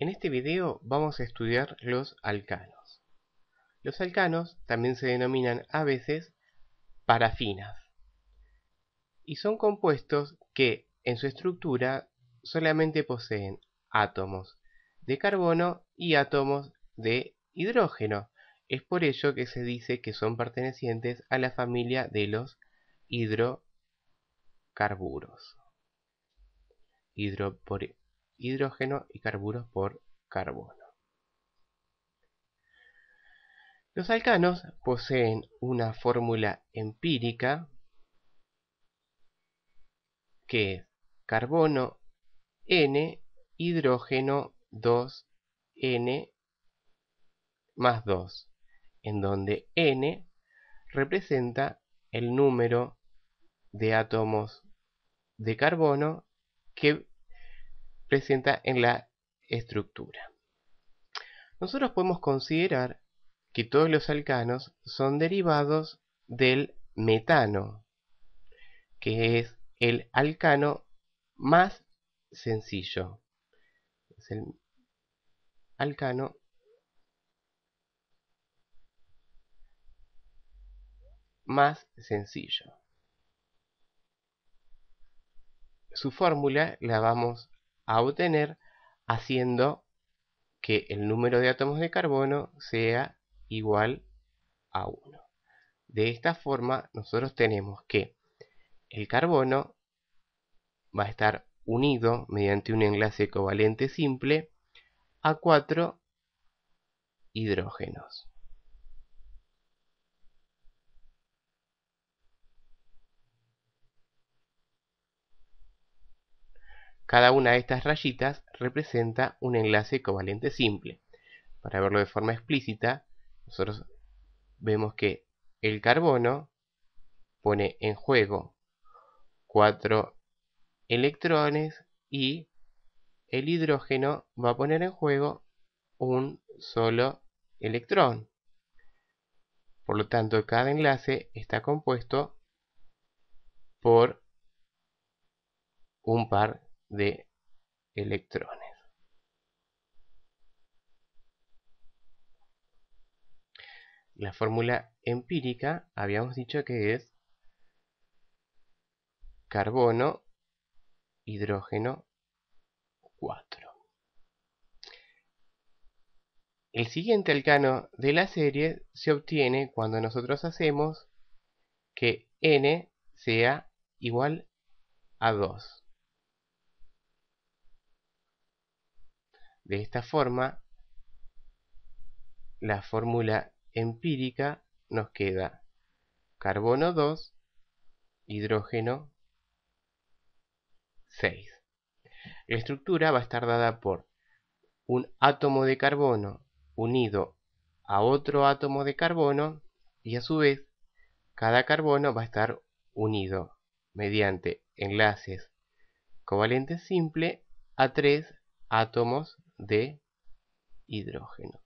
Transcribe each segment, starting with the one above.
En este video vamos a estudiar los alcanos. Los alcanos también se denominan a veces parafinas y son compuestos que en su estructura solamente poseen átomos de carbono y átomos de hidrógeno. Es por ello que se dice que son pertenecientes a la familia de los hidrocarburos. Por hidrógeno y carburos por carbono. Los alcanos poseen una fórmula empírica que es carbono N, hidrógeno 2N más 2, en donde N representa el número de átomos de carbono que presenta en la estructura. Nosotros podemos considerar que todos los alcanos son derivados del metano, que es el alcano más sencillo. Es el alcano más sencillo. Su fórmula la vamos a obtener haciendo que el número de átomos de carbono sea igual a 1. De esta forma nosotros tenemos que el carbono va a estar unido mediante un enlace covalente simple a 4 hidrógenos. Cada una de estas rayitas representa un enlace covalente simple. Para verlo de forma explícita, nosotros vemos que el carbono pone en juego 4 electrones y el hidrógeno va a poner en juego un solo electrón. Por lo tanto, cada enlace está compuesto por un par de electrones. La fórmula empírica habíamos dicho que es carbono, hidrógeno 4. El siguiente alcano de la serie se obtiene cuando nosotros hacemos que N sea igual a 2. De esta forma, la fórmula empírica nos queda carbono 2, hidrógeno 6. La estructura va a estar dada por un átomo de carbono unido a otro átomo de carbono y a su vez cada carbono va a estar unido mediante enlaces covalentes simples a 3 átomos de hidrógeno.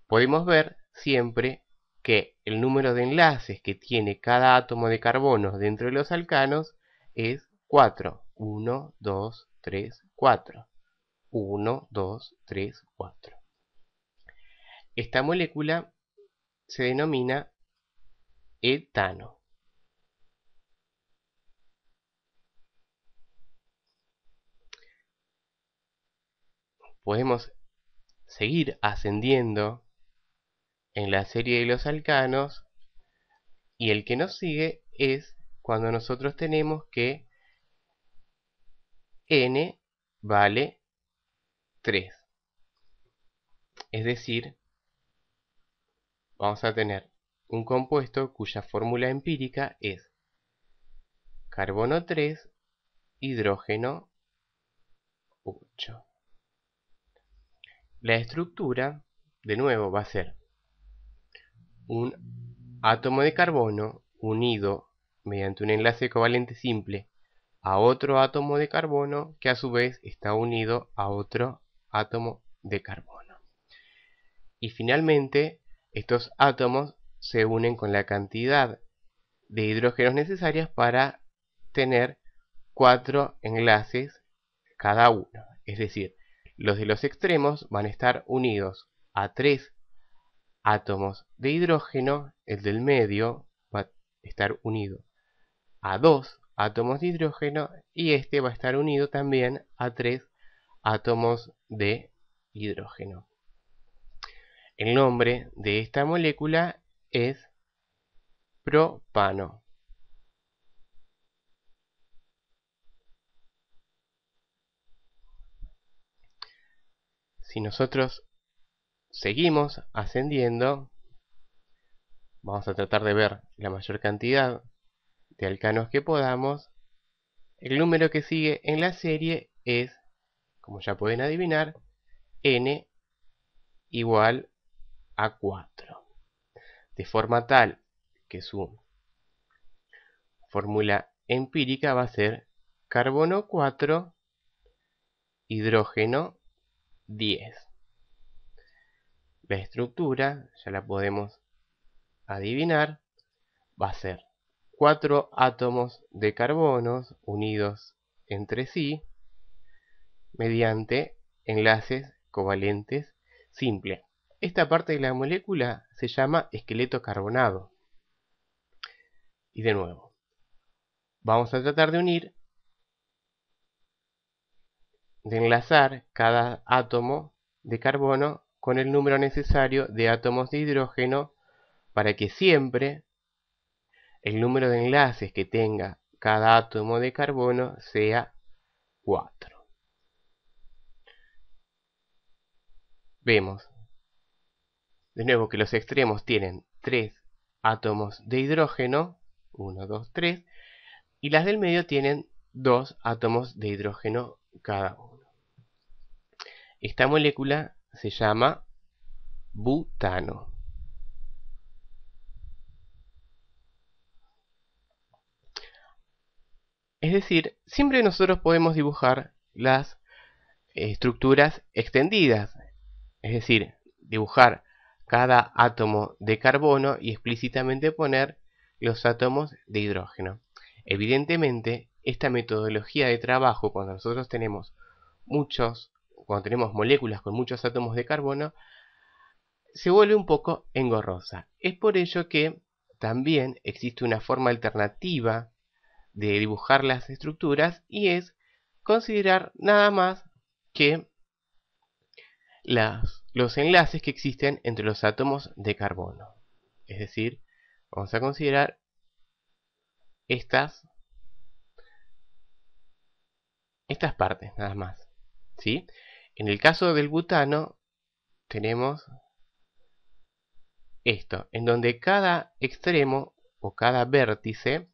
Podemos ver siempre que el número de enlaces que tiene cada átomo de carbono dentro de los alcanos es 4. 1, 2, 3, 4. 1, 2, 3, 4. Esta molécula se denomina etano. Podemos seguir ascendiendo en la serie de los alcanos y el que nos sigue es cuando nosotros tenemos que N vale 3. Es decir, vamos a tener un compuesto cuya fórmula empírica es carbono 3, hidrógeno 8. La estructura, de nuevo, va a ser un átomo de carbono unido mediante un enlace covalente simple a otro átomo de carbono que a su vez está unido a otro átomo de carbono. Y finalmente, estos átomos se unen con la cantidad de hidrógenos necesarias para tener 4 enlaces cada uno. Es decir, los de los extremos van a estar unidos a 3 átomos de hidrógeno, el del medio va a estar unido a 2 átomos de hidrógeno y este va a estar unido también a 3 átomos de hidrógeno. El nombre de esta molécula es propano. Si nosotros seguimos ascendiendo, vamos a tratar de ver la mayor cantidad de alcanos que podamos. El número que sigue en la serie es, como ya pueden adivinar, N igual a 4. De forma tal que su fórmula empírica va a ser carbono 4, hidrógeno 10. La estructura, ya la podemos adivinar, va a ser 4 átomos de carbonos unidos entre sí mediante enlaces covalentes simples. Esta parte de la molécula se llama esqueleto carbonado. Y de nuevo, vamos a tratar de enlazar cada átomo de carbono con el número necesario de átomos de hidrógeno para que siempre el número de enlaces que tenga cada átomo de carbono sea 4. Vemos de nuevo que los extremos tienen 3 átomos de hidrógeno, 1, 2, 3, y las del medio tienen 2 átomos de hidrógeno cada uno. Esta molécula se llama butano. Es decir, siempre nosotros podemos dibujar las estructuras extendidas, es decir, dibujar cada átomo de carbono y explícitamente poner los átomos de hidrógeno. Evidentemente, esta metodología de trabajo, cuando nosotros tenemos moléculas con muchos átomos de carbono, se vuelve un poco engorrosa. Es por ello que también existe una forma alternativa de dibujar las estructuras y es considerar nada más que los enlaces que existen entre los átomos de carbono. Es decir, vamos a considerar estas partes nada más, ¿sí? En el caso del butano tenemos esto, en donde cada extremo o cada vértice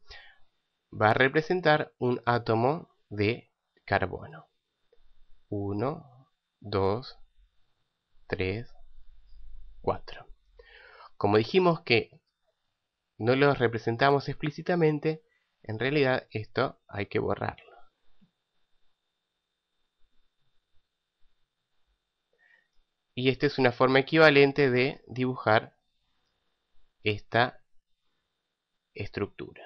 va a representar un átomo de carbono. 1, 2, 3, 4. Como dijimos que no los representamos explícitamente, en realidad esto hay que borrarlo. Y esta es una forma equivalente de dibujar esta estructura.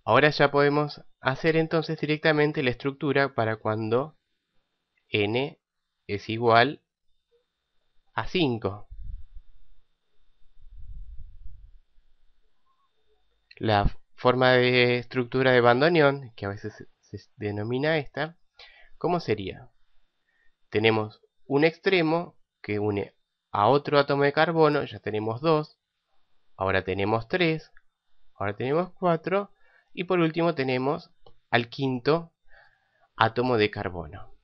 Ahora ya podemos hacer entonces directamente la estructura para cuando n es igual a 5. La forma de estructura de bandoneón, que a veces se denomina esta, ¿cómo sería? Tenemos un extremo que une a otro átomo de carbono, ya tenemos 2, ahora tenemos 3, ahora tenemos 4, y por último tenemos al quinto átomo de carbono.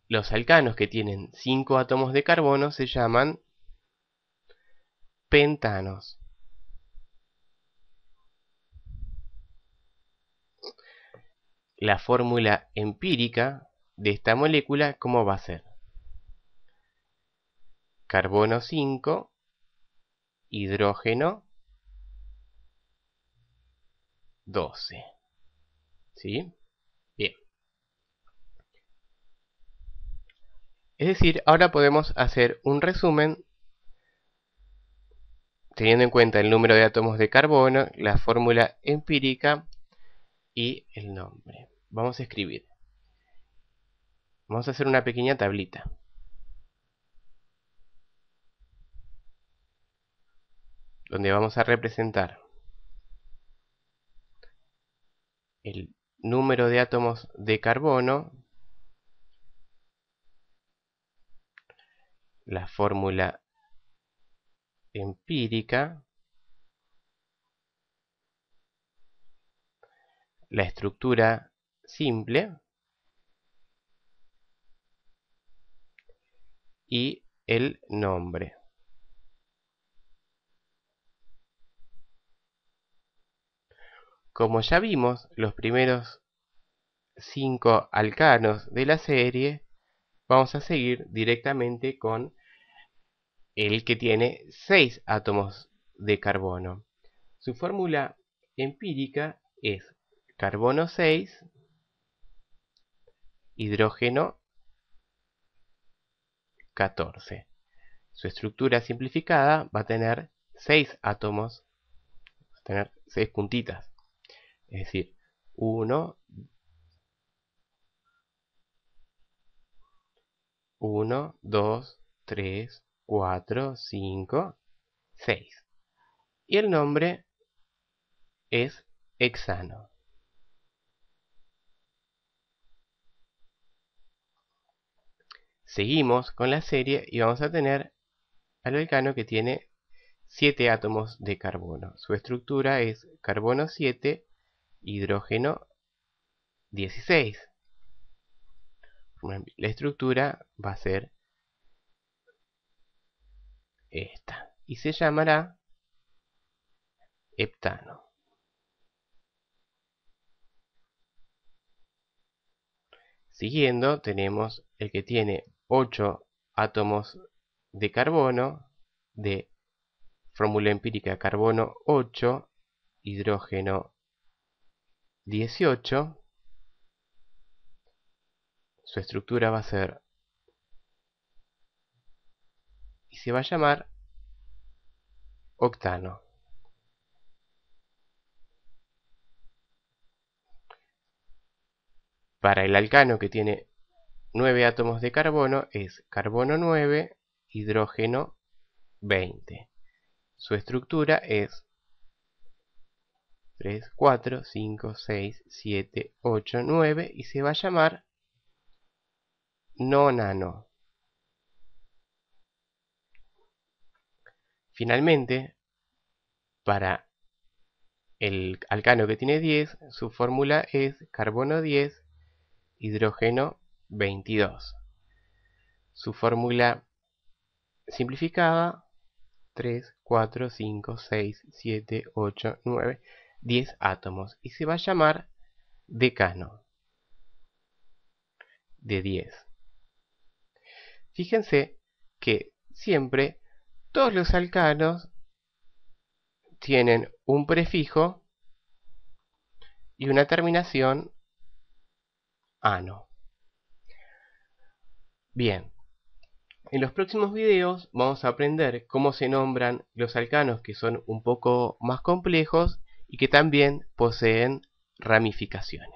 Los alcanos que tienen 5 átomos de carbono se llaman pentanos. La fórmula empírica de esta molécula, ¿cómo va a ser? Carbono 5, hidrógeno 12. ¿Sí? Bien. Es decir, ahora podemos hacer un resumen teniendo en cuenta el número de átomos de carbono, la fórmula empírica y el nombre. Vamos a escribir Vamos a hacer una pequeña tablita. Donde vamos a representar el número de átomos de carbono, la fórmula empírica, la estructura simple y el nombre. Como ya vimos los primeros 5 alcanos de la serie, vamos a seguir directamente con el que tiene 6 átomos de carbono. Su fórmula empírica es carbono 6, hidrógeno 14. Su estructura simplificada va a tener 6 átomos, va a tener 6 puntitas. Es decir, 1, 2, 3, 4, 5, 6. Y el nombre es hexano. Seguimos con la serie y vamos a tener al alcano que tiene 7 átomos de carbono. Su estructura es carbono 7, hidrógeno 16. La estructura va a ser esta y se llamará heptano. Siguiendo tenemos el que tiene 8 átomos de carbono, de fórmula empírica carbono 8, hidrógeno 18. Su estructura va a ser y se va a llamar octano. Para el alcano que tiene 9 átomos de carbono es carbono 9, hidrógeno 20. Su estructura es 3, 4, 5, 6, 7, 8, 9 y se va a llamar nonano. Finalmente, para el alcano que tiene 10, su fórmula es carbono 10, hidrógeno 22. Su fórmula simplificada 3, 4, 5, 6, 7, 8, 9, 10 átomos y se va a llamar decano de 10. Fíjense que siempre todos los alcanos tienen un prefijo y una terminación ano. Bien, en los próximos videos vamos a aprender cómo se nombran los alcanos que son un poco más complejos y que también poseen ramificaciones.